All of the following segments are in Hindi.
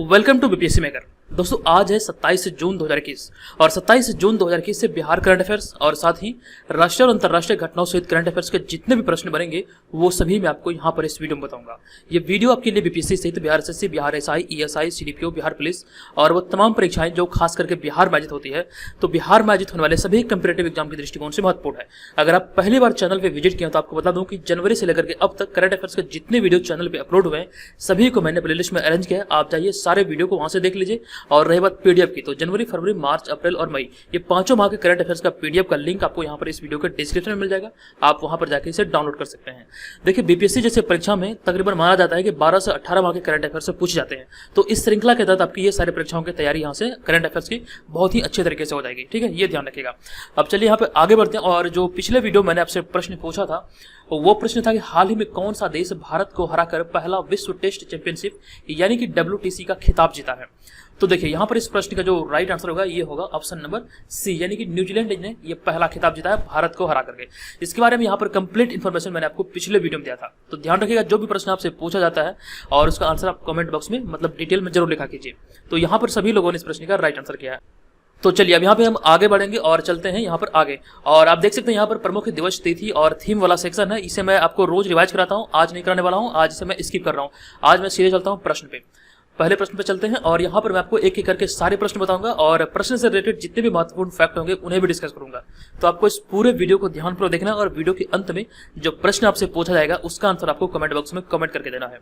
Welcome to BPSC maker. दोस्तों आज है 27 जून 2021 और 27 जून 2021 से बिहार करंट अफेयर्स और साथ ही राष्ट्रीय और अंतर्राष्ट्रीय घटनाओं सहित करंट अफेयर्स के जितने भी प्रश्न बनेंगे वो सभी मैं आपको यहाँ पर इस वीडियो में बताऊंगा। ये वीडियो आपके लिए बीपीएससी सहित Bihar SSC, Bihar SI, ESI, CDPO, Bihar police और वो तमाम परीक्षाएं जो खास करके बिहार में आयोजित होती है, तो बिहार में आयोजित होने वाले सभी कंपेटिटिव एग्जाम के दृष्टिकोण से महत्वपूर्ण है। अगर आप पहली बार चैनल पर विजिट किया तो आपको बता दूं कि जनवरी से लेकर के अब तक करंट अफेयर्स के जितने वीडियो चैनल पर अपलोड हुए हैं सभी को मैंने प्लेलिस्ट में अरेंज किया है। आप जाइए सारे वीडियो को वहां से देख लीजिए। और रही बात पीडीएफ की, तो जनवरी, फरवरी, मार्च, अप्रैल और मई ये पांचों माह के करंट अफेयर्स का पीडीएफ का लिंक आपको यहाँ पर इस वीडियो के डिस्क्रिप्शन में मिल जाएगा। आप वहां पर जाकर इसे डाउनलोड कर सकते हैं। देखिए बीपीएससी जैसे परीक्षा में तकरीबन माना जाता है कि 12 से 18 माह के करंट अफेयर्स से पूछे जाते हैं, तो इस श्रृंखला के तहत आपकी ये सारी परीक्षाओं की तैयारी यहाँ से करंट अफेयर्स की बहुत ही अच्छे तरीके से हो जाएगी। ठीक है, ये ध्यान रखिएगा। अब चलिए यहाँ पे आगे बढ़ते हैं। और जो पिछले वीडियो मैंने आपसे प्रश्न पूछा था वो प्रश्न था कि हाल ही में कौन सा देश भारत को हराकर पहला विश्व टेस्ट चैंपियनशिप यानी कि WTC का खिताब जीता है। तो देखिए यहाँ पर इस प्रश्न का जो राइट आंसर होगा ये होगा ऑप्शन नंबर सी, यानी कि न्यूजीलैंड ने ये पहला खिताब जीता है भारत को हरा करके। इसके बारे में यहाँ पर कंप्लीट इन्फॉर्मेशन मैंने आपको पिछले वीडियो में दिया था, तो ध्यान रखिएगा जो भी प्रश्न आपसे पूछा जाता है और उसका आंसर आप कमेंट बॉक्स में मतलब डिटेल में जरूर लिखा कीजिए। तो यहाँ पर सभी लोगों ने इस प्रश्न का राइट आंसर किया है। तो चलिए अब यहाँ पे हम आगे बढ़ेंगे और चलते हैं यहाँ पर आगे। और आप देख सकते हैं यहाँ पर प्रमुख दिवस, तिथि और थीम वाला सेक्शन है। इसे मैं आपको रोज रिवाइज कराता हूँ, आज नहीं कराने वाला हूँ, आज इसे मैं स्किप कर रहा हूँ। आज मैं सीधे चलता हूँ प्रश्न पे। पहले प्रश्न पे चलते हैं और यहाँ पर मैं आपको एक एक करके सारे प्रश्न बताऊंगा और प्रश्न से रिलेटेड जितने भी महत्वपूर्ण फैक्ट होंगे उन्हें भी डिस्कस करूंगा। तो आपको इस पूरे वीडियो को ध्यानपूर्वक देखना है और वीडियो के अंत में जो प्रश्न आपसे पूछा जाएगा उसका आंसर आपको कमेंट बॉक्स में कमेंट करके देना है।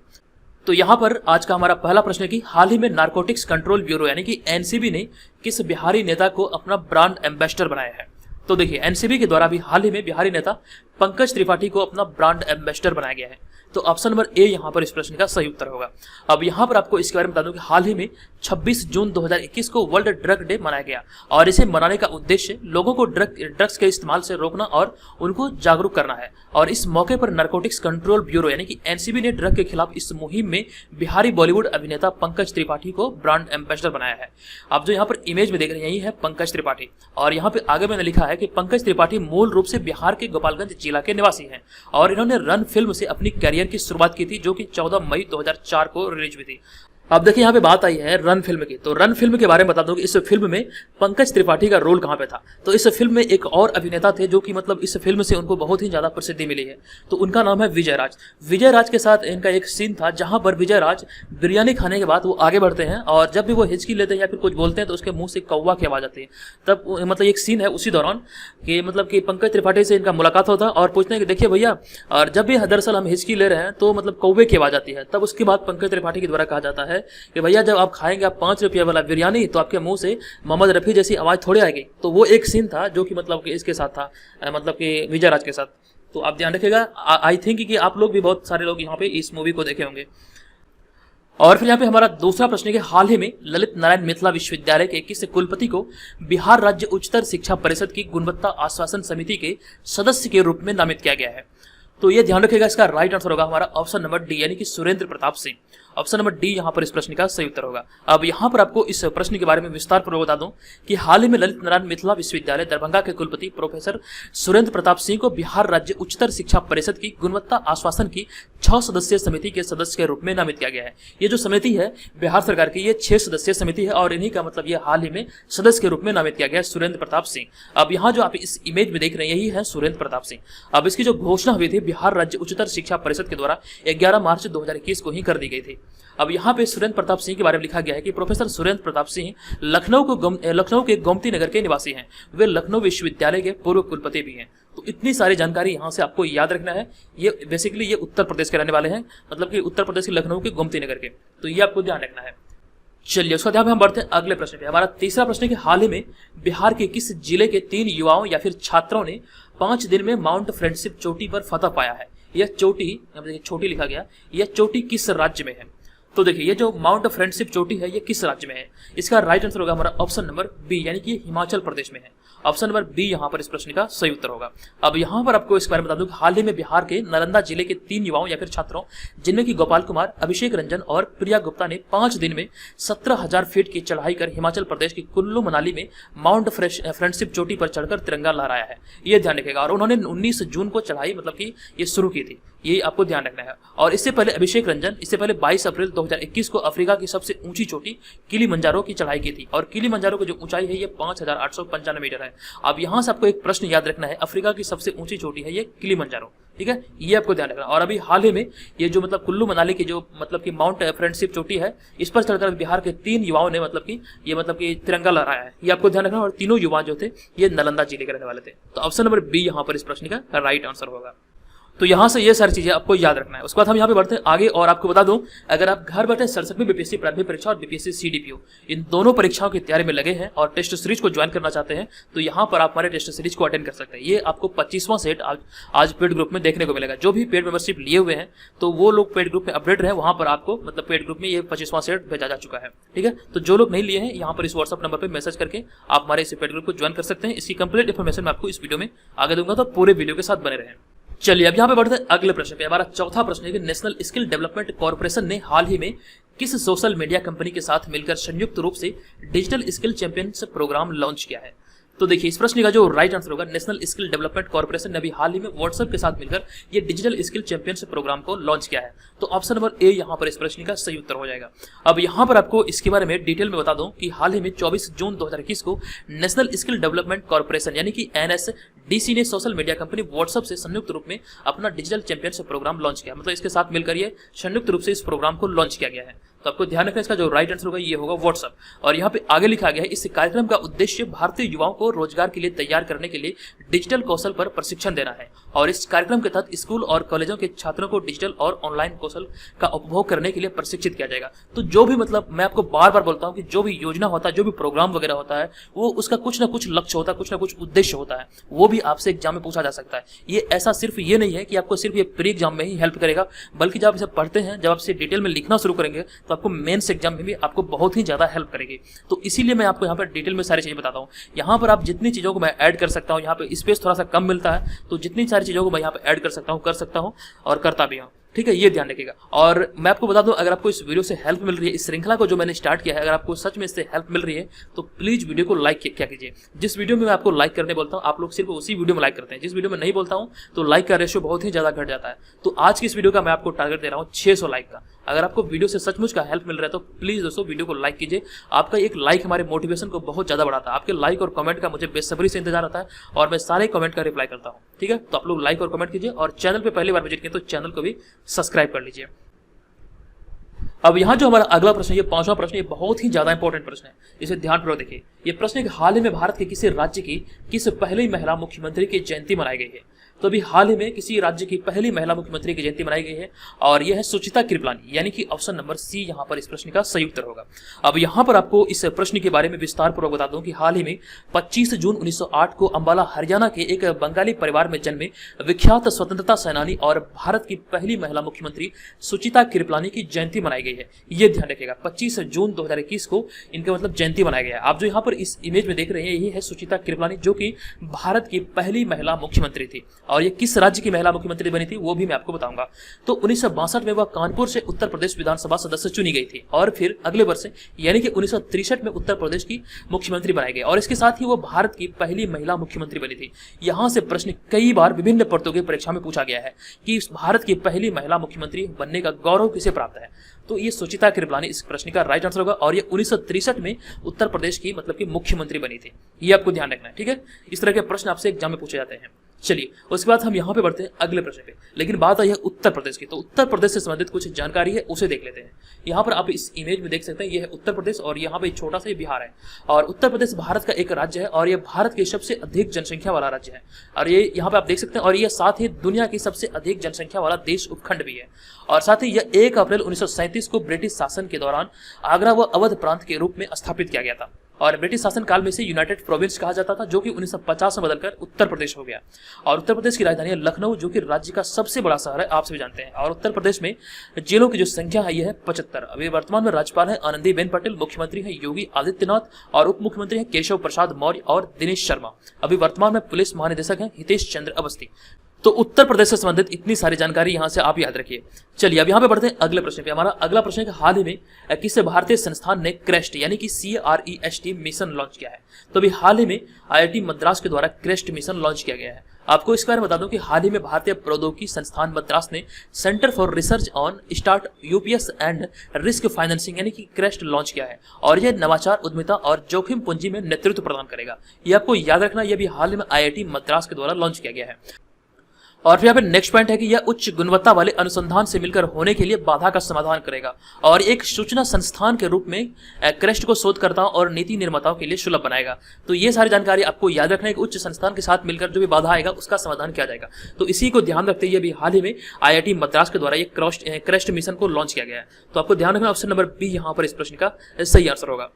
तो यहाँ पर आज का हमारा पहला प्रश्न है कि हाल ही में नारकोटिक्स कंट्रोल ब्यूरो यानी कि एनसीबी ने किस बिहारी नेता को अपना ब्रांड एम्बेसडर बनाया है। तो देखिए एनसीबी के द्वारा भी हाल ही में बिहारी नेता पंकज त्रिपाठी को अपना ब्रांड एम्बेसडर बनाया गया है। तो ऑप्शन नंबर ए यहाँ पर इस प्रश्न का सही उत्तर होगा। अब यहाँ पर आपको इसके बारे में बता दूं कि हाल ही में 26 जून 2021 को वर्ल्ड ड्रग डे मनाया गया और इसे मनाने का उद्देश्य लोगों को ड्रग्स के इस्तेमाल से रोकना और उनको जागरूक करना है। और इस मौके पर नारकोटिक्स कंट्रोल ब्यूरो यानी कि एनसीबी ने ड्रग के खिलाफ इस मुहिम में बिहारी बॉलीवुड अभिनेता पंकज त्रिपाठी को ब्रांड एम्बेसडर बनाया है। आप जो यहाँ पर इमेज में देख रहे हैं यही है पंकज त्रिपाठी। और यहाँ पे आगे मैंने लिखा है कि पंकज त्रिपाठी मूल रूप से बिहार के गोपालगंज जिला के निवासी हैं और इन्होंने रन फिल्म से अपनी कैरियर की शुरुआत की थी जो कि 14 मई 2004 को रिलीज हुई थी। अब देखिए यहाँ पे बात आई है रन फिल्म की, तो रन फिल्म के बारे में बता दूं कि इस फिल्म में पंकज त्रिपाठी का रोल कहाँ पे था। तो इस फिल्म में एक और अभिनेता थे जो कि मतलब इस फिल्म से उनको बहुत ही ज्यादा प्रसिद्धि मिली है, तो उनका नाम है विजय राज। विजय राज के साथ इनका एक सीन था जहां पर विजय राज बिरयानी खाने के बाद वो आगे बढ़ते हैं और जब भी वो हिचकी लेते हैं या फिर कुछ बोलते हैं तो उसके मुंह से कौवा की आवाज आती है। तब मतलब एक सीन है उसी दौरान कि मतलब कि पंकज त्रिपाठी से इनका मुलाकात होता है और पूछते हैं कि देखिए भैया, और जब भी दरअसल हम हिचकी ले रहे हैं तो मतलब कौवे की आवाज आती है। तब उसके बाद पंकज त्रिपाठी के द्वारा कहा जाता है कि भैया जब आप खाएंगे आप 5 रुपये वाला बिरयानी तो आपके मुंह से मोहम्मद रफी जैसी आवाज थोड़ी आएगी। तो वो एक सीन था जो कि मतलब कि इसके साथ था, मतलब कि विजय राज के साथ। तो आप ध्यान रखिएगा। आई थिंक कि आप लोग भी बहुत सारे लोग यहाँ पे इस मूवी को देखे होंगे। और फिर यहाँ पे हमारा दूसरा प्रश्न है कि हाल ही में ललित नारायण मिथिला विश्वविद्यालय के किस कुलपति को बिहार राज्य उच्चतर शिक्षा परिषद की गुणवत्ता आश्वासन समिति के सदस्य के रूप में नामित किया गया है। तो ये ध्यान रखिएगा, इसका राइट आंसर होगा हमारा ऑप्शन नंबर डी यानी कि Surendra Pratap Singh. Option number D यहाँ पर इस प्रश्न का सही उत्तर होगा। अब यहाँ पर आपको इस प्रश्न के बारे में विस्तार पूर्वक बता दूं कि हाल ही में ललित नारायण मिथिला विश्वविद्यालय दरभंगा के कुलपति प्रोफेसर सुरेंद्र प्रताप सिंह को बिहार राज्य उच्चतर शिक्षा परिषद की गुणवत्ता आश्वासन की 6 सदस्यीय समिति के सदस्य के रूप में नामित किया गया है। ये जो समिति है बिहार सरकार की, ये 6 सदस्यीय समिति है और इन्हीं का मतलब ये हाल ही में सदस्य के रूप में नामित किया गया है सुरेंद्र प्रताप सिंह। अब यहाँ जो आप इस इमेज में देख रहे हैं यही है सुरेंद्र प्रताप सिंह। अब इसकी जो घोषणा हुई थी बिहार राज्य उच्चतर शिक्षा परिषद के द्वारा 11 मार्च 2021 को ही कर दी गई थी। अब यहाँ पे सुरेंद्र प्रताप सिंह के बारे में लिखा गया है कि प्रोफेसर सुरेंद्र प्रताप सिंह लखनऊ के गोमती नगर के निवासी हैं। वे लखनऊ विश्वविद्यालय के पूर्व कुलपति भी हैं। तो इतनी सारी जानकारी यहाँ से आपको याद रखना है। ये बेसिकली ये उत्तर प्रदेश के रहने वाले हैं, मतलब कि उत्तर प्रदेश के लखनऊ के गोमती नगर के, तो ये आपको ध्यान रखना है। चलिए उसका ध्यान हम बढ़ते हैं अगले प्रश्न पे। हमारा तीसरा प्रश्न है कि हाल ही में बिहार के किस जिले के 3 युवाओं या फिर छात्रों ने 5 दिन में माउंट फ्रेंडशिप चोटी पर फतह पाया है। यह चोटी, छोटी लिखा गया, यह चोटी किस राज्य में है। तो देखिए ये जो माउंट फ्रेंडशिप चोटी है ये किस राज्य में है। इसका राइट आंसर होगा हमारा ऑप्शन नंबर बी यानी कि हिमाचल प्रदेश में है। ऑप्शन नंबर बी यहाँ पर इस प्रश्न का सही उत्तर होगा। अब यहाँ पर आपको इस बारे में बता दूं कि हाल ही में बिहार के नालंदा जिले के 3 युवाओं या फिर छात्रों जिनमें कि गोपाल कुमार, अभिषेक रंजन और प्रिया गुप्ता ने 5 दिन में 17,000 फीट की चढ़ाई कर हिमाचल प्रदेश के कुल्लू मनाली में माउंट फ्रेंडशिप चोटी पर चढ़कर तिरंगा लहराया है। ये ध्यान रखेगा। और उन्होंने 19 जून को चढ़ाई मतलब कि ये शुरू की थी। ये आपको ध्यान रखना है। और इससे पहले अभिषेक रंजन इससे पहले 22 अप्रैल 2021 को अफ्रीका की सबसे ऊंची चोटी किलिमंजारो की चढ़ाई की थी और किलिमंजारो की जो ऊंचाई है ये 5895 मीटर है। अब यहाँ से आपको एक प्रश्न याद रखना है, अफ्रीका की सबसे ऊंची चोटी है ये किलिमंजारो, ठीक है, ये आपको ध्यान रखना। और अभी हाल ही में ये जो मतलब कुल्लू मनाली की जो मतलब कि माउंट फ्रेंडशिप चोटी है, इस पर चढ़कर बिहार के 3 युवाओं ने मतलब कि तिरंगा लहराया है, ये आपको ध्यान रखना। और तीनों युवा जो थे ये नालंदा जिले के रहने वाले थे। तो ऑप्शन नंबर बी यहाँ पर इस प्रश्न का राइट आंसर होगा। तो यहाँ से ये सारी चीजें आपको याद रखना है। उसके बाद हम यहाँ पे बढ़ते हैं आगे और आपको बता दूं, अगर आप घर बैठे 67वीं बीपीएससी प्राथमिक परीक्षा और बीपीएससी सीडीपीओ इन दोनों परीक्षाओं की तैयारी में लगे हैं और टेस्ट सीरीज को ज्वाइन करना चाहते हैं तो यहाँ पर आप हमारे टेस्ट सीरीज को अटेंड कर सकते हैं। ये आपको 25वां सेट आज पेड ग्रुप में देखने को मिलेगा। जो भी पेड मेंबरशिप लिए हुए हैं तो वो लोग पेड ग्रुप में अपडेट रहे, वहां पर आपको मतलब पेड ग्रुप में ये 25वां सेट भेजा जा चुका है, ठीक है। तो जो लोग नहीं लिए हैं यहाँ पर इस व्हाट्सअप नंबर पर मैसेज करके आप हमारे इस पेड ग्रुप को ज्वाइन कर सकते हैं। इसकी कंप्लीट इन्फॉर्मेशन मैं आपको इस वीडियो में आगे दूंगा, तो पूरे वीडियो के साथ बने रहें। चलिए अब यहाँ पे बढ़ते हैं अगले प्रश्न पे। हमारा चौथा प्रश्न है कि नेशनल स्किल डेवलपमेंट कॉर्पोरेशन ने हाल ही में किस सोशल मीडिया कंपनी के साथ मिलकर संयुक्त रूप से digital skill championship program launch किया है। तो देखिए इस प्रश्न का जो राइट आंसर होगा, नेशनल स्किल डेवलपमेंट कॉर्पोरेशन ने अभी हाल ही में व्हाट्सएप के साथ मिलकर ये डिजिटल स्किल चैंपियनशिप प्रोग्राम को लॉन्च किया है। तो ऑप्शन नंबर ए यहाँ पर इस प्रश्न का सही उत्तर हो जाएगा। अब यहाँ पर आपको इसके बारे में डिटेल में बता दूं कि हाल ही में 24 जून 2021 को नेशनल स्किल डेवलपमेंट कॉर्पोरेशन यानी कि NSDC ने सोशल मीडिया कंपनी व्हाट्सएप से संयुक्त रूप में अपना डिजिटल चैंपियनशिप प्रोग्राम लॉन्च किया। मतलब इसके साथ मिलकर ये संयुक्त रूप से इस प्रोग्राम को लॉन्च किया गया है। तो आपको ध्यान रखना, इसका जो राइट आंसर होगा ये होगा व्हाट्सएप। और यहाँ पे आगे लिखा गया है, इस कार्यक्रम का उद्देश्य भारतीय युवाओं को रोजगार के लिए तैयार करने के लिए डिजिटल कौशल पर प्रशिक्षण देना है। और इस कार्यक्रम के तहत स्कूल और कॉलेजों के छात्रों को डिजिटल और ऑनलाइन कौशल का उपभोग करने के लिए प्रशिक्षित किया जाएगा। तो जो भी मतलब मैं आपको बार बार बोलता हूँ कि जो भी योजना होता है, जो भी प्रोग्राम वगैरह होता है, वो उसका कुछ ना कुछ लक्ष्य होता है, कुछ ना कुछ उद्देश्य होता है। वो भी आपसे एग्जाम में पूछा जा सकता है। ये ऐसा सिर्फ ये नहीं है कि आपको सिर्फ ये प्री एग्जाम में ही हेल्प करेगा, बल्कि जब आप इसे पढ़ते हैं, जब आप इसे डिटेल में लिखना शुरू करेंगे तो आपको मेंस एग्जाम में भी आपको बहुत ही ज्यादा हेल्प करेगी। तो इसीलिए मैं आपको यहाँ पर डिटेल में सारी चीजें बताता हूँ। यहाँ पर आप जितनी चीजों को मैं ऐड कर सकता हूँ, यहाँ पे स्पेस थोड़ा सा कम मिलता है, तो जितनी सारी चीजों को मैं यहाँ पे ऐड कर सकता हूँ और करता भी हूँ, ठीक है, ये ध्यान रखिएगा। और मैं आपको बता दूं, अगर आपको इस वीडियो से हेल्प मिल रही है, इस श्रृंखला को जो मैंने स्टार्ट किया है, अगर आपको सच में इससे हेल्प मिल रही है तो प्लीज वीडियो को लाइक क्या कीजिए। जिस वीडियो में मैं आपको लाइक करने बोलता हूं, आप लोग सिर्फ उसी वीडियो में लाइक करते हैं। जिस वीडियो में नहीं बोलता हूं तो लाइक का रेशियो बहुत ही ज्यादा घट जाता है। तो आज की इस वीडियो का मैं आपको टारगेट दे रहा हूँ 600 लाइक का। अगर आपको वीडियो से सचमुच का हेल्प मिल रहा है तो प्लीज दोस्तों वीडियो को लाइक कीजिए। आपका एक लाइक हमारे मोटिवेशन को बहुत ज्यादा बढ़ाता है। आपके लाइक और कमेंट का मुझे बेसब्री से इंतजार आता है और मैं सारे कमेंट का रिप्लाई करता हूँ, ठीक है। तो आप लोग लाइक और कमेंट कीजिए और चैनल पे पहली बार विजिट किए तो चैनल को भी सब्सक्राइब कर लीजिए। अब यहाँ जो हमारा अगला प्रश्न है, ये 5वां प्रश्न, ये बहुत ही ज्यादा इंपॉर्टेंट प्रश्न है, इसे ध्यानपूर्वक देखिए। ये प्रश्न है कि हाल ही में भारत के किसी राज्य की किस पहली महिला मुख्यमंत्री की जयंती मनाई गई है। तो अभी हाल ही में किसी राज्य की पहली महिला मुख्यमंत्री की जयंती मनाई गई है और यह है सुचिता कृपलानी, यानी कि ऑप्शन नंबर सी यहाँ पर इस प्रश्न का सही उत्तर होगा। अब यहाँ पर आपको इस प्रश्न के बारे में विस्तार पूर्वक बता दूं कि हाल ही में 25 जून 1908 को अंबाला हरियाणा के एक बंगाली परिवार में जन्मे विख्यात स्वतंत्रता सेनानी और भारत की पहली महिला मुख्यमंत्री सुचिता कृपलानी की जयंती मनाई गई है। ये ध्यान रखिएगा, 25 जून 2021 को इनका मतलब जयंती मनाया गया है। आप जो यहाँ पर इस इमेज में देख रहे हैं, यही है सुचिता कृपलानी, जो कि भारत की पहली महिला मुख्यमंत्री थी। और ये किस राज्य की महिला मुख्यमंत्री बनी थी वो भी मैं आपको बताऊंगा। तो 1962 में वह कानपुर से उत्तर प्रदेश विधानसभा सदस्य चुनी गई थी और फिर अगले वर्ष यानी कि 1963 में उत्तर प्रदेश की मुख्यमंत्री बनाई गई और इसके साथ ही वो भारत की पहली महिला मुख्यमंत्री बनी थी। यहां से प्रश्न कई बार विभिन्न प्रतियोगी परीक्षा में पूछा गया है कि भारत की पहली महिला मुख्यमंत्री बनने का गौरव किसे प्राप्त है। तो ये सुचिता कृपलानी इस प्रश्न का राइट आंसर होगा और ये 1963 में उत्तर प्रदेश की मतलब की मुख्यमंत्री बनी थी। ये आपको ध्यान रखना है, ठीक है। इस तरह के प्रश्न आपसे एग्जाम में पूछे जाते हैं। चलिए उसके बाद हम यहाँ पे बढ़ते हैं अगले प्रश्न पे, लेकिन बात आई है उत्तर प्रदेश की। तो उत्तर प्रदेश से संबंधित कुछ जानकारी है, उसे देख लेते हैं। यहाँ पर आप इस इमेज में देख सकते हैं, ये है उत्तर प्रदेश और यहाँ पे छोटा सा बिहार है। और उत्तर प्रदेश भारत का एक राज्य है और ये भारत के सबसे अधिक जनसंख्या वाला राज्य है और ये यहाँ पे आप देख सकते हैं। और ये साथ ही दुनिया की सबसे अधिक जनसंख्या वाला देश उपखंड भी है। और साथ ही यह 1 अप्रैल 1937 को ब्रिटिश शासन के दौरान आगरा व अवध प्रांत के रूप में स्थापित किया गया था और ब्रिटिश शासन काल में इसे यूनाइटेड प्रोविंस कहा जाता था, जो कि 1950 में बदलकर उत्तर प्रदेश हो गया। और उत्तर प्रदेश की राजधानी है लखनऊ, जो कि राज्य का सबसे बड़ा शहर है, आप सभी जानते हैं। और उत्तर प्रदेश में जेलों की जो संख्या है ये है 75। अभी वर्तमान में राज्यपाल है आनंदीबेन पटेल, मुख्यमंत्री है योगी आदित्यनाथ और उप मुख्यमंत्री है केशव प्रसाद मौर्य और दिनेश शर्मा। अभी वर्तमान में पुलिस महानिदेशक है हितेश चंद्र अवस्थी। तो उत्तर प्रदेश से संबंधित इतनी सारी जानकारी यहां से आप याद रखिए। चलिए अब यहां पे बढ़ते हैं अगले प्रश्न पे। हमारा अगला प्रश्न है कि हाल ही में किस भारतीय संस्थान ने क्रेस्ट यानी कि CREST मिशन लॉन्च किया है। तो अभी हाल ही में IIT मद्रास के द्वारा क्रेस्ट मिशन लॉन्च किया गया है। आपको इस बारे में बता दूं कि हाल ही में भारतीय प्रौद्योगिकी संस्थान मद्रास ने centre for research on start UPS and risk financing यानी कि क्रेस्ट लॉन्च किया है और यह नवाचार, उद्यमिता और जोखिम पूंजी में नेतृत्व प्रदान करेगा। यह आपको याद रखना, यह भी हाल ही में IIT मद्रास के द्वारा लॉन्च किया गया है। और फिर यहाँ पे नेक्स्ट पॉइंट है कि यह उच्च गुणवत्ता वाले अनुसंधान से मिलकर होने के लिए बाधा का समाधान करेगा और एक सूचना संस्थान के रूप में क्रेस्ट को शोधकर्ताओं और नीति निर्माताओं के लिए सुलभ बनाएगा। तो ये सारी जानकारी आपको याद रखना है कि उच्च संस्थान के साथ मिलकर जो भी बाधा आएगा उसका समाधान किया जाएगा। तो इसी को ध्यान रखते हुए भी हाल ही में IIT मद्रास के द्वारा ये क्रेस्ट मिशन को लॉन्च किया गया है। तो आपको ध्यान रखना ऑप्शन नंबर बी यहाँ पर इस प्रश्न का सही आंसर होगा।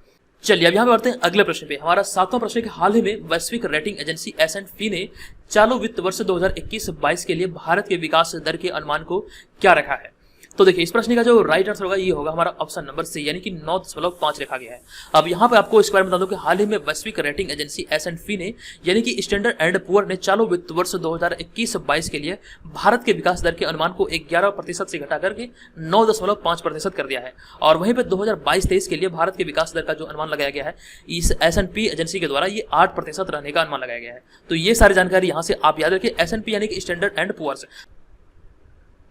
चलिए अब यहाँ पे बढ़ते हैं अगले प्रश्न पे। हमारा 7वां प्रश्न है कि हाल ही में वैश्विक रेटिंग एजेंसी S&P ने चालू वित्त वर्ष 2021-22 के लिए भारत के विकास दर के अनुमान को क्या रखा है। तो देखिए इस प्रश्न का जो राइट आंसर होगा ये होगा हमारा ऑप्शन नंबर सी यानी कि 9.5 लिखा गया है। अब यहाँ पे आपको इस बारे में बता दूं कि हाल ही में वैश्विक रेटिंग एजेंसी S&P ने यानी कि स्टैंडर्ड एंड पुअर ने चालू वित्त वर्ष 2021-22 के लिए भारत के विकास दर के अनुमान को 11% से घटा करके 9.5% कर दिया है और वहीं पे 2022-23 के लिए भारत के विकास दर का जो अनुमान लगाया गया है इस S&P एजेंसी के द्वारा ये 8% रहने का अनुमान लगाया गया है। तो ये सारी जानकारी यहाँ से आप याद रखिए, S&P यानी कि स्टैंडर्ड एंड पुअर से।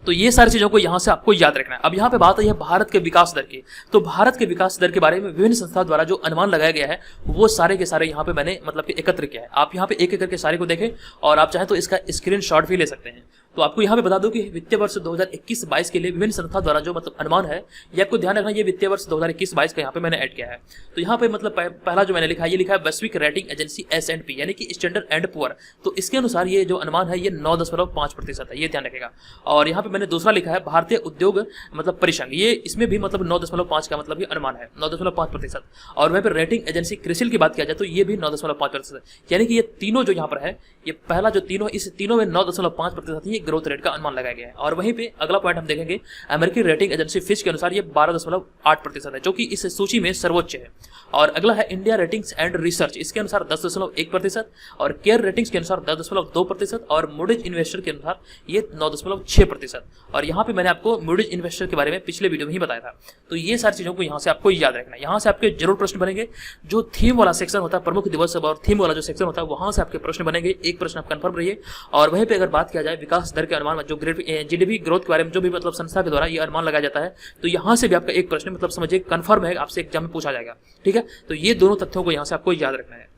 तो ये सारी चीजों को यहां से आपको याद रखना है। अब यहाँ पे बात है भारत के विकास दर की। तो भारत के विकास दर के बारे में विभिन्न संस्थाओं द्वारा जो अनुमान लगाया गया है वो सारे के सारे यहाँ पे मैंने मतलब कि एकत्र किया है। आप यहाँ पे एक एक करके सारे को देखें और आप चाहें तो इसका स्क्रीनशॉट भी ले सकते हैं। तो आपको यहाँ पे बता दूं कि वित्तीय वर्ष 2021-22 के लिए विभिन्न संस्था द्वारा जो मतलब अनुमान है ये आपको ध्यान रखना, ये वित्तीय वर्ष 2021-22 का यहाँ पे मैंने ऐड किया है। तो यहाँ पे मतलब पहला जो मैंने लिखा है ये लिखा है वैश्विक रेटिंग एजेंसी S&P यानी कि स्टैंडर्ड एंड पुअर। तो इसके अनुसार ये जो अनुमान है ये 9.5% है, ये ध्यान रखेगा। और यहाँ पे मैंने दूसरा लिखा है भारतीय उद्योग मतलब परिसंघ, ये इसमें भी मतलब 9.5 का मतलब ये अनुमान है 9.5%। और वहीं पर रेटिंग एजेंसी क्रिसिल की बात किया जाए तो ये भी 9.5%, यानी कि ये तीनों जो यहाँ पर है ये पहला जो तीनों इस तीनों में 9.5% ही ग्रोथ रेट का अनुमान लगाया गया है। और वहीं पे अगला पॉइंट हम देखेंगे अमेरिकी रेटिंग एजेंसी फिच के अनुसार ये 12.8% है जो कि इस सूची में सर्वोच्च है। और अगला है इंडिया रेटिंग्स एंड रिसर्च, इसके अनुसार 10.1% और केयर रेटिंग्स के अनुसार 10.2% और मूडीज इन्वेस्टर के अनुसार ये 9.6%। और यहाँ पे मैंने आपको मूडीज इन्वेस्टर के बारे में पिछले वीडियो में ही बताया था। तो ये सारी चीजों को यहाँ से आपको याद रखना है। यहाँ से आपके जरूर प्रश्न बनेंगे, जो थीम वाला सेक्शन होता है प्रमुख दिवस और थीम वाला जो सेक्शन होता है वहां से आपके प्रश्न बनेंगे। एक प्रश्न आप कंफर्म रहिए। और वहीं पे अगर बात किया जाए विकास दर के अनुमान जो GDP ग्रोथ के बारे में जो भी मतलब संस्था के द्वारा ये अनुमान लगाया जाता है तो यहाँ से भी आपका एक प्रश्न मतलब समझिए कंफर्म है, आपसे एग्जाम में पूछा जाएगा। ठीक है, तो ये दोनों तथ्यों को यहाँ से आपको याद रखना है।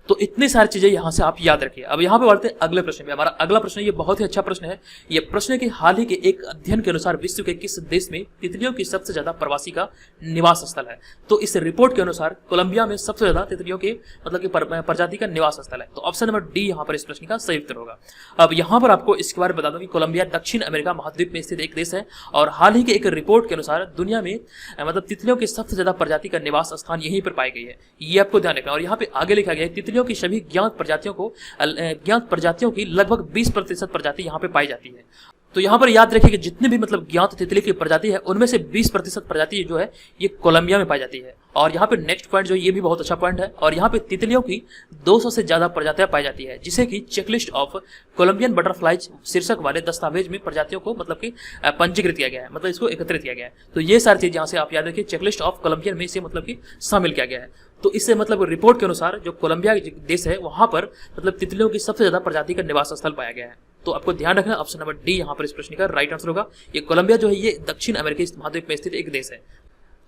तो इतनी सारी चीजें यहां से आप याद रखिए। अब यहाँ पे बढ़ते हैं अगले प्रश्न में। हमारा अगला प्रश्न ये बहुत ही अच्छा प्रश्न है। ये प्रश्न है कि हाल ही के एक अध्ययन के अनुसार विश्व के किस देश में तितलियों की सबसे ज्यादा प्रवासी का निवास स्थल है। तो इस रिपोर्ट के अनुसार कोलंबिया में सबसे ज्यादा तितलियों के मतलब की प्रजाति का निवास स्थल है। तो ऑप्शन नंबर डी यहाँ पर इस प्रश्न का सही उत्तर होगा। अब यहाँ पर आपको इसके बारे में बता दूं कि कोलंबिया दक्षिण अमेरिका महाद्वीप में स्थित एक देश है और हाल ही के एक रिपोर्ट के अनुसार दुनिया में मतलब तितलियों की सबसे ज्यादा प्रजाति का निवास स्थान यहीं पर पाई गई है। ये आपको ध्यान रखना। और यहाँ पे आगे लिखा गया है तितलियों की सभी ज्ञात प्रजातियों की लगभग 20% प्रजाति यहाँ पे पाई जाती है। तो यहाँ पर याद रखिए कि जितने भी मतलब ज्ञात तितली की प्रजाति है उनमें से 20% प्रजाति जो है ये कोलंबिया में पाई जाती है। और यहाँ पे नेक्स्ट पॉइंट जो ये भी बहुत अच्छा पॉइंट है और यहाँ पे तितलियों की 200 से ज्यादा प्रजातियां पाई जाती है, जिसे कि चेकलिस्ट ऑफ कोलंबियन बटरफ्लाइज शीर्षक वाले दस्तावेज में प्रजातियों को मतलब कि पंजीकृत किया गया है, मतलब इसको एकत्रित किया गया है। तो ये सारी चीज यहाँ से आप याद रखिए, चेकलिस्ट ऑफ कोलंबियन में इसे मतलब कि शामिल किया गया है। तो इससे मतलब रिपोर्ट के अनुसार जो कोलंबिया देश है वहां पर मतलब तितलियों की सबसे ज्यादा प्रजाति का निवास स्थल पाया गया है। तो आपको ध्यान रखना ऑप्शन नंबर डी यहाँ पर इस प्रश्न का राइट आंसर होगा। ये कोलंबिया जो है ये दक्षिण अमेरिकी महाद्वीप में स्थित एक देश है।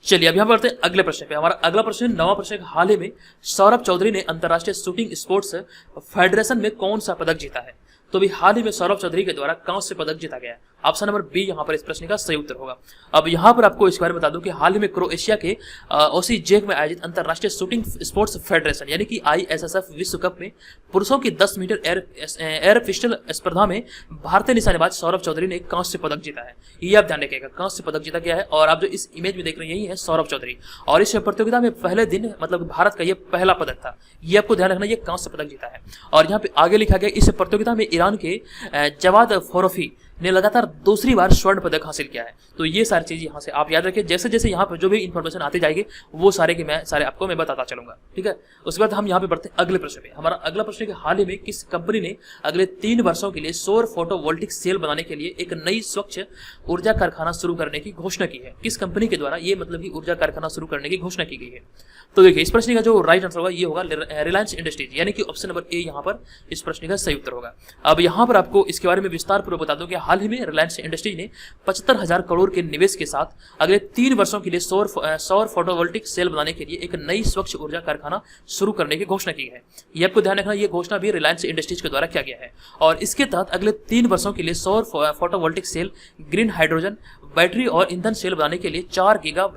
चलिए अब यहाँ बढ़ते हैं अगले प्रश्न पे। हमारा अगला प्रश्न 9वां प्रश्न हाल ही में सौरभ चौधरी ने अंतर्राष्ट्रीय शूटिंग स्पोर्ट्स फेडरेशन में कौन सा पदक जीता है। तो भी हाल ही में सौरभ चौधरी के द्वारा कांस्य पदक जीता गया है। ऑप्शन नंबर बी यहाँ पर इस प्रश्न का सही उत्तर होगा। अब यहाँ पर आपको इस बारे में बता दूं कि हाल ही में क्रोएशिया के ओसीजेक में आयोजित अंतर्राष्ट्रीय शूटिंग स्पोर्ट्स फेडरेशन यानी कि ISSF विश्व कप में पुरुषों की 10 मीटर एयर पिस्टल स्पर्धा में भारतीय निशानेबाज सौरभ चौधरी ने कांस्य पदक जीता है। ये आप ध्यान रखिएगा, कांस्य पदक जीता गया है। और आप जो इस इमेज में देख रहे हैं यही है सौरभ चौधरी। और इस प्रतियोगिता में पहले दिन मतलब भारत का ये पहला पदक था। ये आपको ध्यान रखना, ये कांस्य पदक जीता है। और यहाँ पे आगे लिखा गया इस प्रतियोगिता में ईरान के जवाद फोरोफी ने लगातार दूसरी बार स्वर्ण पदक हासिल किया है। तो ये सारी चीज़ यहाँ से आप याद रखिए, जैसे जैसे यहाँ पर जो भी इन्फॉर्मेशन आती जाएगी वो सारे आपको मैं बताता चलूंगा, ठीक है। उसके बाद हम यहाँ पे बढ़ते हैं अगले प्रश्न पे। हमारा अगला प्रश्न है कि हाल ही में किस कंपनी ने अगले 3 वर्षों के लिए सौर फोटोवोल्टिक सेल बनाने के लिए एक नई स्वच्छ ऊर्जा कारखाना शुरू करने की घोषणा की है? किस कंपनी के द्वारा ये मतलब कि ऊर्जा कारखाना शुरू करने की घोषणा की गई है? तो देखिए, इस प्रश्न का जो राइट आंसर होगा ये होगा रिलायंस इंडस्ट्रीज, यानी कि ऑप्शन नंबर ए यहाँ पर इस प्रश्न का सही उत्तर होगा। अब यहाँ पर आपको इसके बारे में विस्तार पूर्वक बता दूं कि हाल ही में रिलायंस इंडस्ट्रीज ने 75,000 करोड़ के निवेश के साथ अगले 3 वर्षों के लिए सौर फोटोवोल्टिक सेल बनाने के लिए एक नई स्वच्छ ऊर्जा कारखाना शुरू करने की घोषणा की है। ये आपको ध्यान रखना, ये घोषणा भी रिलायंस इंडस्ट्रीज के द्वारा किया गया है और इसके तहत अगले 3 वर्षों के लिए सौर photovoltaic cell, green hydrogen, battery और ईंधन सेल बनाने के लिए 4 गीगा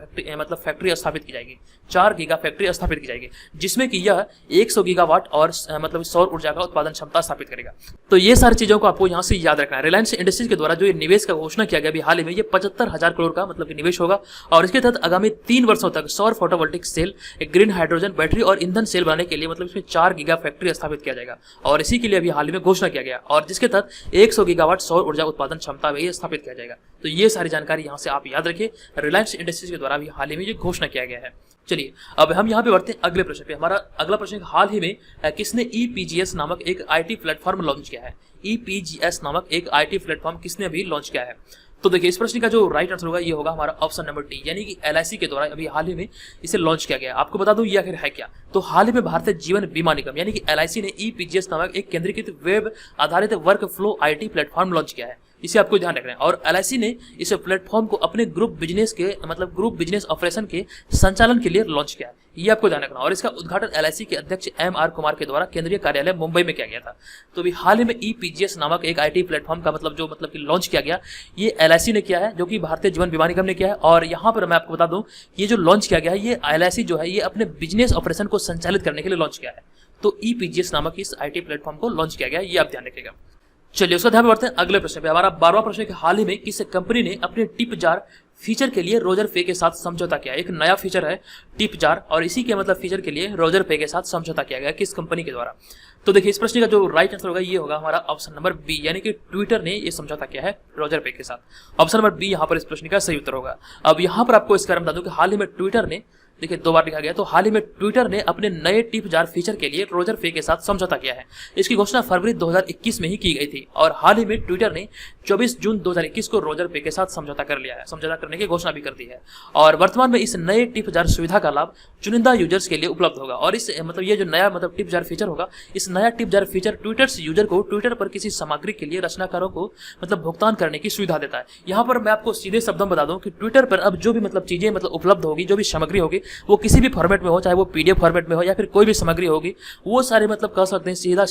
फैक्ट्री स्थापित की जाएगी। 4 गीगा फैक्ट्री स्थापित की जाएगी, जिसमें कि यह 100 गीगावाट और मतलब सौर ऊर्जा का उत्पादन क्षमता स्थापित करेगा। तो ये सारी चीजों को आपको यहाँ से याद रखना है। रिलायंस इंडस्ट्रीज के द्वारा जो ये निवेश का घोषणा किया गया अभी हाल ही में, ये 75,000 करोड़ का मतलब निवेश होगा और इसके तहत आगामी 3 वर्षों तक सौर photovoltaic cell, green hydrogen, battery और ईंधन सेल बनाने के लिए मतलब इसमें 4 गीगा फैक्ट्री स्थापित किया जाएगा और इसी के लिए अभी हाल ही में घोषणा किया गया और जिसके तहत 100 गीगावाट सौर ऊर्जा उत्पादन क्षमता भी स्थापित किया जाएगा। तो ये सारी जानकारी यहाँ से आप याद रखिए, रिलायंस इंडस्ट्रीज के द्वारा भी हाल ही में ये घोषणा किया गया है। चलिए अब हम यहाँ पे बढ़ते हैं अगले प्रश्न पे। हमारा अगला प्रश्न हाल ही में किसने EPGS नामक एक IT प्लेटफॉर्म लॉन्च किया है? EPGS नामक एक IT प्लेटफॉर्म किसने अभी लॉन्च किया है? तो देखिए, इस प्रश्न का जो राइट आंसर होगा ये होगा हमारा ऑप्शन नंबर डी, यानी कि LIC के द्वारा अभी हाल ही में इसे लॉन्च किया गया। आपको बता दूं ये आखिर है क्या। तो हाल ही में भारतीय जीवन बीमा निगम यानी कि LIC ने EPGS नामक एक केंद्रीकृत वेब आधारित work flow IT platform launch किया है। इसे आपको ध्यान रखना है और LIC ने इस प्लेटफॉर्म को अपने ग्रुप बिजनेस ऑपरेशन के संचालन के लिए लॉन्च किया है। ये आपको ध्यान रखना और इसका उद्घाटन LIC के अध्यक्ष MR कुमार के द्वारा केंद्रीय कार्यालय मुंबई में किया गया था। तो अभी हाल ही में EPGS नामक एक IT प्लेटफॉर्म का कि लॉन्च किया गया, ये LIC ने किया है, जो कि भारतीय जीवन बीमा निगम ने किया है। और यहाँ पर मैं आपको बता दूं, ये जो लॉन्च किया गया है ये LIC जो है ये अपने बिजनेस ऑपरेशन को संचालित करने के लिए लॉन्च किया है। तो EPGS नामक इस IT प्लेटफॉर्म को लॉन्च किया गया है, ये आप ध्यान रखिएगा। चलिए उसका ध्यान बढ़ते हैं अगले प्रश्न पे। हमारा 12वां प्रश्न है कि हाल ही में किस कंपनी ने अपने टिप जार फीचर के लिए रोजर पे के साथ समझौता किया? एक नया फीचर है टिप जार और इसी के फीचर के लिए रोजर पे के साथ समझौता किया गया, किस कंपनी के द्वारा? तो देखिए, इस प्रश्न का जो राइट आंसर होगा ये होगा हमारा ऑप्शन नंबर बी, यानी कि ट्विटर ने ये समझौता किया है रोजर पे के साथ। ऑप्शन नंबर बी यहाँ पर इस प्रश्न का सही उत्तर होगा। अब यहाँ पर आपको इसका कारण बता दूं कि हाल ही में ट्विटर ने, देखिए 2 बार लिखा गया, तो हाल ही में ट्विटर ने अपने नए टिप जार फीचर के लिए रोजर पे के साथ समझौता किया है। इसकी घोषणा फरवरी 2021 में ही की गई थी और हाल ही में ट्विटर ने 24 जून 2021 को रोजर पे के साथ समझौता कर लिया है, समझौता करने की घोषणा भी कर दी है। और वर्तमान में इस नए टिप जार सुविधा का लाभ चुनिंदा यूजर्स के लिए उपलब्ध होगा और इस ये जो नया टिप जार फीचर होगा, इस नया tip jar feature Twitter user को ट्विटर पर किसी सामग्री के लिए रचनाकारों को भुगतान करने की सुविधा देता है। यहाँ पर मैं आपको सीधे शब्दों में बता दूं कि ट्विटर पर अब जो भी चीजें उपलब्ध होगी, जो भी सामग्री होगी, वो किसी भी फॉर्मेट में हो, चाहे वो PDF फॉर्मेट में हो या फिर कोई भी सामग्री होगी, वो सारे कह सकते हैं सीधा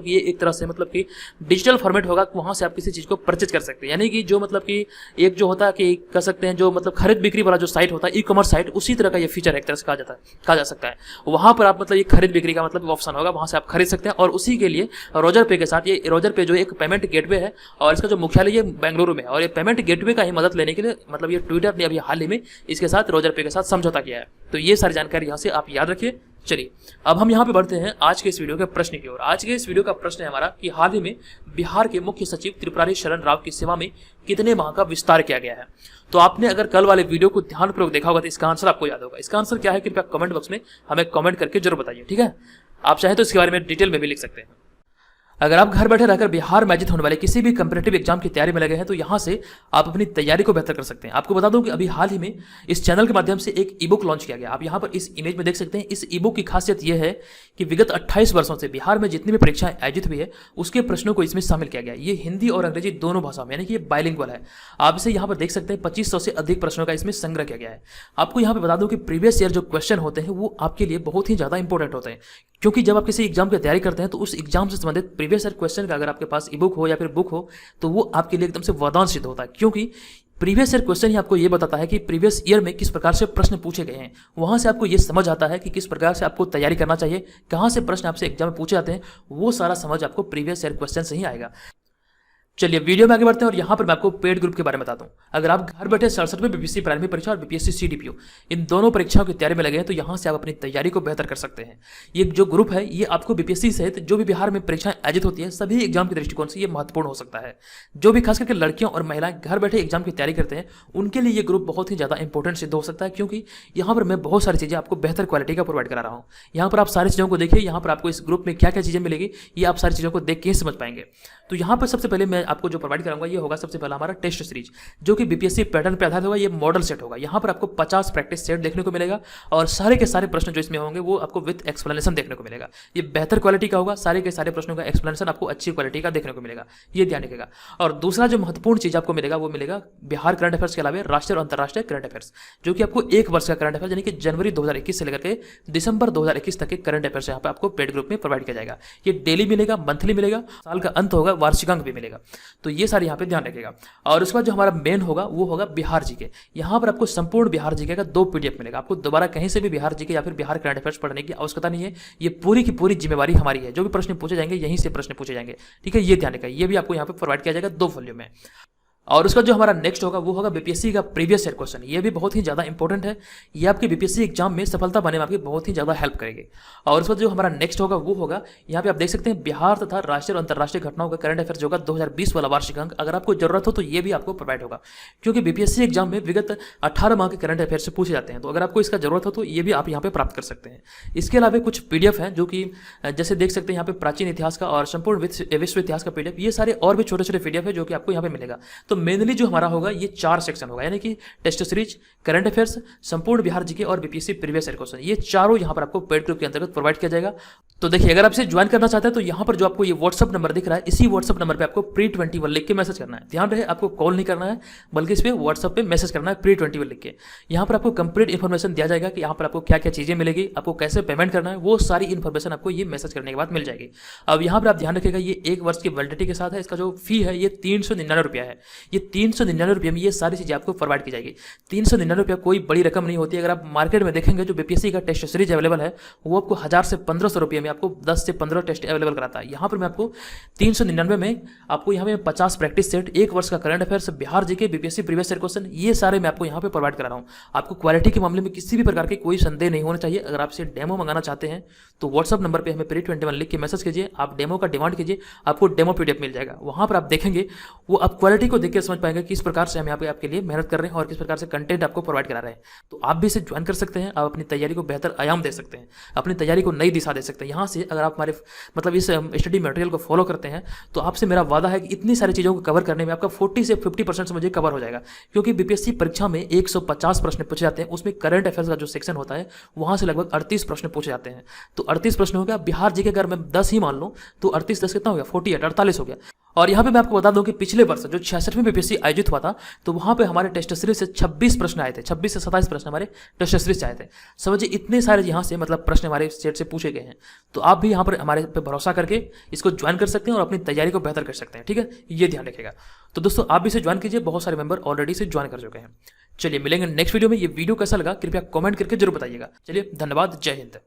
ये एक तरह से कि डिजिटल फॉर्मेट होगा, वहां से आप किसी चीज को परचेज कर सकते हैं। यानी कि जो कि एक जो होता है कि कह सकते हैं जो खरीद बिक्री वाला जो साइट होता है, ई-कॉमर्स साइट, उसी तरह का ये फीचर एक तरह से कहा जा सकता है। वहां पर आप ये खरीद बिक्री का ऑप्शन होगा, वहां से आप खरीद सकते हैं और उसी के लिए रोजर पे के साथ, ये रोजर पे जो एक पेमेंट गेटवे है और इसका जो मुख्यालय ये बेंगलुरु में है और ये पेमेंट गेटवे का ही मदद लेने के लिए ये ट्विटर ने अभी हाल ही में इसके साथ रोजर पे के साथ समझौता किया है। तो ये सारी जानकारी यहाँ से आप याद रखिए। चलिए अब हम यहाँ पे बढ़ते हैं आज के इस वीडियो के प्रश्न की ओर। आज के इस वीडियो का प्रश्न है हमारा कि हाल ही में बिहार के मुख्य सचिव त्रिपुरारी शरण राव की सेवा में कितने माह का विस्तार किया गया है? तो आपने अगर कल वाले वीडियो को ध्यानपूर्वक देखा होगा तो इसका आंसर आपको याद होगा। इसका आंसर क्या है कृपया कमेंट बॉक्स में हमें कमेंट करके जरूर बताइए, ठीक है। आप चाहें तो इसके बारे में डिटेल में भी लिख सकते हैं। अगर आप घर बैठे रहकर बिहार में आयोजित होने वाले किसी भी कंपैरेटिव एग्जाम की तैयारी में लगे हैं तो यहाँ से आप अपनी तैयारी को बेहतर कर सकते हैं। आपको बता दूं कि अभी हाल ही में इस चैनल के माध्यम से एक ई बुक लॉन्च किया गया। आप यहाँ पर इस इमेज में देख सकते हैं। इस ई बुक की खासियत यह है कि विगत 28 वर्षों से बिहार में जितनी भी परीक्षाएं आयोजित हुई है उसके प्रश्नों को इसमें शामिल किया गया। ये हिंदी और अंग्रेजी दोनों भाषाओं में, यानी कि ये बाइलिंगुअल है। आप इसे यहाँ पर देख सकते हैं। 2500 से अधिक प्रश्नों का इसमें संग्रह किया गया है। आपको यहाँ पर बता दूं कि प्रीवियस ईयर जो क्वेश्चन होते हैं वो आपके लिए बहुत ही ज्यादा इंपॉर्टेंट होते हैं, क्योंकि जब आप किसी एग्जाम की तैयारी करते हैं तो उस एग्जाम से संबंधित प्रीवियस ईयर क्वेश्चन का अगर आपके पास ई बुक हो या फिर बुक हो तो वो आपके लिए एकदम से वरदान सिद्ध होता है, क्योंकि प्रीवियस ईयर क्वेश्चन ही आपको ये बताता है कि प्रीवियस ईयर में किस प्रकार से प्रश्न पूछे गए हैं। वहां से आपको ये समझ आता है कि किस प्रकार से आपको तैयारी करना चाहिए, कहां से प्रश्न आपसे एग्जाम में पूछे जाते हैं, वो सारा समझ आपको प्रीवियस ईयर क्वेश्चन से ही आएगा। चलिए वीडियो में आगे बढ़ते हैं और यहाँ पर मैं आपको पेड ग्रुप के बारे में बताता हूँ। अगर आप घर बैठे 67वें बीपीएससी प्राइमरी परीक्षा और बीपीएससी सीडीपीओ इन दोनों परीक्षाओं की तैयारी में लगे हैं तो यहाँ से आप अपनी तैयारी को बेहतर कर सकते हैं। ये जो ग्रुप है ये आपको बीपीएससी सहित जो भी बिहार में परीक्षाएं आयोजित होती है सभी एग्जाम के दृष्टिकोण से ये महत्वपूर्ण हो सकता है। जो भी खास करके लड़कियों और महिलाएं घर बैठे एग्जाम की तैयारी करते हैं उनके लिए ये ग्रुप बहुत ही ज़्यादा इंपॉर्टेंट सिद्ध हो सकता है, क्योंकि यहाँ पर मैं बहुत सारी चीज़ें आपको बेहतर क्वालिटी का प्रोवाइड करा रहा हूँ। यहाँ पर आप सारी चीज़ों को देखिए, यहाँ पर आपको इस ग्रुप में क्या क्या चीज़ें मिलेगी ये आप सारी चीज़ों को देख के ही समझ पाएंगे। तो यहाँ पर सबसे पहले मैं आपको जो प्रोवाइड कराऊंगा ये होगा सबसे पहला हमारा टेस्ट सीरीज, जो कि बीपीएससी पैटर्न पर आधारित होगा। ये मॉडल सेट होगा। यहाँ पर आपको 50 प्रैक्टिस सेट देखने को मिलेगा और सारे के सारे प्रश्न जो इसमें होंगे वो आपको विद एक्सप्लेनेशन देखने को मिलेगा। ये बेहतर क्वालिटी का होगा। सारे के सारे प्रश्नों का एक्सप्लेनेशन आपको अच्छी क्वालिटी का देखने को मिलेगा, ये ध्यान रखिएगा। और दूसरा जो महत्वपूर्ण चीज आपको मिलेगा वो मिलेगा बिहार करंट अफेयर्स के अलावा राष्ट्रीय और अंतर्राष्ट्रीय करंट अफेयर्स, जो कि आपको एक वर्ष का करंट अफेयर्स यानी कि जनवरी 2021 से लेकर के दिसंबर 2021 तक के करंट अफेयर्स यहाँ पे आपको पेड ग्रुप में प्रोवाइड किया जाएगा। ये डेली मिलेगा, मंथली मिलेगा, साल का अंत होगा, वार्षिकांक भी मिलेगा। तो ये सारे यहाँ पे ध्यान रखिएगा। और उसके बाद जो हमारा मेन होगा वो होगा बिहार जीके। यहाँ पर आपको संपूर्ण बिहार जीके का 2 पीडीएफ मिलेगा। आपको दोबारा कहीं से भी बिहार जीके या फिर बिहार करंट अफेयर्स पढ़ने की आवश्यकता नहीं है। ये पूरी की पूरी जिम्मेवारी हमारी है। जो भी प्रश्न पूछे जाएंगे यहीं से प्रश्न पूछे जाएंगे, ठीक है, ये ध्यान रखिएगा। ये भी आपको यहाँ पे प्रोवाइड किया जाएगा 2 वॉल्यूम में। और उसका जो हमारा नेक्स्ट होगा वो होगा बीपीएससी का प्रीवियस ईयर क्वेश्चन। ये भी बहुत ही ज़्यादा इंपॉर्टेंट है। ये आपके बीपीएससी एग्जाम में सफलता पाने में आपकी बहुत ही ज़्यादा हेल्प करेगी। और उसका जो हमारा नेक्स्ट होगा वो होगा, यहाँ पे आप देख सकते हैं बिहार तथा राष्ट्रीय और अंतर्राष्ट्रीय घटनाओं का करंट अफेयर्स होगा 2020 वाला वार्षिकांक। अगर आपको जरूरत हो तो ये भी आपको प्रोवाइड होगा, क्योंकि बीपीएससी एग्जाम में विगत 18 माह के करंट अफेयर्स से पूछे जाते हैं। तो अगर आपको इसका जरूरत हो तो ये भी आप यहाँ पे प्राप्त कर सकते हैं। इसके अलावा कुछ पीडीएफ हैं जो कि जैसे देख सकते हैं यहाँ पे प्राचीन इतिहास का और संपूर्ण विश्व इतिहास का पीडीएफ, ये सारे और भी छोटे छोटे पीडीएफ है जो कि आपको यहाँ पे मिलेगा। तो मेनली जो हमारा होगा ये 4 सेक्शन होगा, यानी कि टेस्ट सीरीज, करंट अफेयर्स, संपूर्ण बिहार जीके और बीपीएससी प्रीवियस ईयर क्वेश्चन, ये चारों यहां पर आपको पेड ग्रुप के अंतर्गत प्रोवाइड किया जाएगा। तो देखिए, अगर आप इसे ज्वाइन करना चाहते हैं तो यहां पर जो आपको ये व्हाट्सअप नंबर दिख रहा है, इसी व्हाट्सअप नंबर पे आपको pre21 लिख के मैसेज करना है। ध्यान रहे, आपको कॉल नहीं करना है बल्कि इस पे व्हाट्सअप पे मैसेज करना है pre21 लिख के। यहाँ पर आपको कंप्लीट इन्फॉर्मेशन दिया जाएगा कि यहाँ पर आपको क्या क्या चीजें मिलेगी, आपको कैसे पेमेंट करना है, वो सारी इन्फॉर्मेशन आपको ये मैसेज करने के बाद मिल जाएगी। अब यहाँ पर आप ध्यान रखिएगा, ये 1 वर्ष की वैलिडिटी के साथ है। इसका जो फी है ये 399 रुपया है। ये 399 रुपये में ये सारी चीजें आपको प्रोवाइड की जाएगी। 399 रुपया कोई बड़ी रकम नहीं होती है। अगर आप मार्केट में देखेंगे जो बीपीएससी का टेस्ट सीरीज अवेलेबल है वो आपको 1000 से 1500 रुपये में आपको 10 से 15 टेस्ट अवेलेबल कराता है। यहाँ पर मैं आपको 399 में आपको यहाँ पे 50 प्रैक्टिस सेट, 1 वर्ष का current affairs, Bihar GK, BPSC previous year question, ये सारे मैं आपको यहाँ पे प्रोवाइड करा रहा हूँ। आपको क्वालिटी के मामले में किसी भी प्रकार के कोई संदेह नहीं होना चाहिए। अगर आप इसे डेमो मंगाना चाहते हैं तो व्हाट्सअप नंबर पर हमें pre21 लिख के मैसेज कीजिए, आप डेमो का डिमांड कीजिए, आपको डेमो पीडीएफ मिल जाएगा। वहाँ पर आप देखेंगे, वो आप क्वालिटी को देख के समझ पाएंगे किस प्रकार से हम यहाँ पे आपके लिए मेहनत कर रहे हैं और किस प्रकार से कंटेंट आपको प्रोवाइड करा रहे हैं। तो आप भी इसे ज्वाइन कर सकते हैं। आप अपनी तैयारी को बेहतर आयाम दे सकते हैं, अपनी तैयारी को नई दिशा दे सकते हैं। यहाँ से अगर आप हमारे मतलब इस स्टडी मटेरियल को फॉलो करते हैं तो आपसे मेरा वादा है कि इतनी सारी चीज़ों को कवर करने में आपका 40 से 50% समझिए कवर हो जाएगा। क्योंकि बीपीएससी परीक्षा में 150 प्रश्न पूछे जाते हैं, उसमें करंट अफेयर्स का जो सेक्शन होता है वहाँ से लगभग 38 प्रश्न पूछे जाते हैं। तो 38 प्रश्न हो गया। बिहार जीके अगर मैं 10 ही मान लूँ तो 38 10 कितना हो गया, 48 48 हो गया। और यहाँ पे मैं आपको बता दूं कि पिछले वर्ष जो 66वें बीपीएससी आयोजित हुआ था तो वहाँ पे हमारे टेस्ट सीरीज से 26 प्रश्न आए थे, 26 से 27 प्रश्न हमारे टेस्ट सीरीज से आए थे। समझिए इतने सारे यहाँ से मतलब प्रश्न हमारे स्टेट से पूछे गए हैं। तो आप भी यहाँ पर हमारे पे भरोसा करके इसको ज्वाइन कर सकते हैं और अपनी तैयारी को बेहतर कर सकते हैं, ठीक है, ये ध्यान रखिएगा। तो दोस्तों आप भी इसे ज्वाइन कीजिए, बहुत सारे मेंबर ऑलरेडी से ज्वाइन कर चुके हैं। चलिए मिलेंगे नेक्स्ट वीडियो में। ये वीडियो कैसा लगा कृपया कमेंट करके जरूर बताइएगा। चलिए धन्यवाद, जय हिंद।